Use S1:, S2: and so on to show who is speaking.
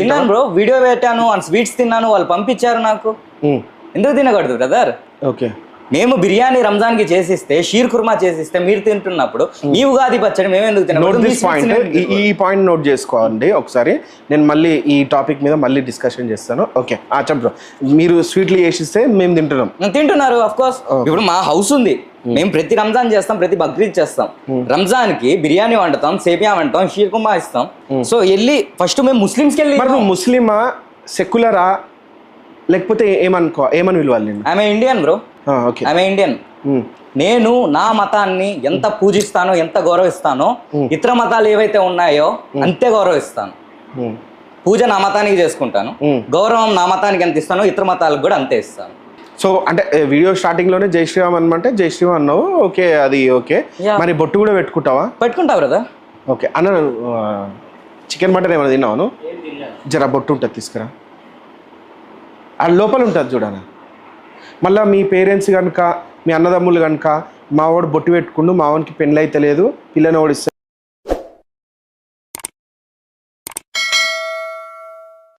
S1: తిన్నాను bro, video పెట్టాను, sweets తిన్నాను, వాళ్ళు పంపించారు నాకు. ఎందుకు తినకూడదు బ్రదర్?
S2: ఓకే,
S1: మేము బిర్యానీ రంజాన్ కి చేసిస్తే, షీర్ కుర్మా చేసిస్తే మీరు తింటున్నప్పుడు ఈ ఉగాది పచ్చడి మేము ఎందుకు తినకూడదు?
S2: ఈ పాయింట్ నోట్ చేసుకోండి ఒకసారి. నేను మళ్ళీ ఈ టాపిక్ మీద మళ్ళీ డిస్కషన్ చేస్తాను. ఓకే, చెప్పు. మీరు స్వీట్లు చేసిస్తే మేము
S1: తింటున్నారు. అఫ్ కోర్స్, ఇప్పుడు మా హౌస్ ఉంది, మేము ప్రతి రంజాన్ చేస్తాం, ప్రతి బక్రీద్ చేస్తాం. రంజాన్ కి బిర్యానీ వండుతాం, సేమియా వండుతాం, షీర్ కుర్మా ఇస్తాం. సో వెళ్ళి ఫస్ట్ మేము ముస్లిమ్స్కి వెళ్ళి.
S2: ముస్లిమా, సెక్యులరా, లేకపోతే ఏమని పిలవాలి?
S1: ఆమె ఇండియన్ బ్రో, ఆమె ఇండియన్. నేను నా మతాన్ని ఎంత పూజిస్తానో, ఎంత గౌరవిస్తానో, ఇతర మతాలు ఏవైతే ఉన్నాయో అంతే గౌరవిస్తాను. పూజ నా మతానికి చేసుకుంటాను, గౌరవం నా మతానికి ఎంత ఇస్తానో ఇతర మతాలకు కూడా అంతే ఇస్తాను.
S2: సో అంటే వీడియో స్టార్టింగ్ లోనే జై శ్రీరామ్ అనమంటే జై శ్రీరామ్ అన్నావు. ఓకే, అది ఓకే. మరి బొట్టు కూడా పెట్టుకుంటావా?
S1: పెట్టుకుంటావు కదా.
S2: ఓకే అన్న, చికెన్ మటన్ ఏమైనా తిన్నావాను? జర బొట్టు ఉంటుంది తీసుకురా, ఆ లోపల ఉంటుంది చూడనా. మళ్ళీ మీ పేరెంట్స్ కనుక, మీ అన్నదమ్ములు కనుక, మావాడు బొట్టు పెట్టుకుండు, మావానికి పెళ్ళి అయితే లేదు, పిల్లని ఓడిస్తే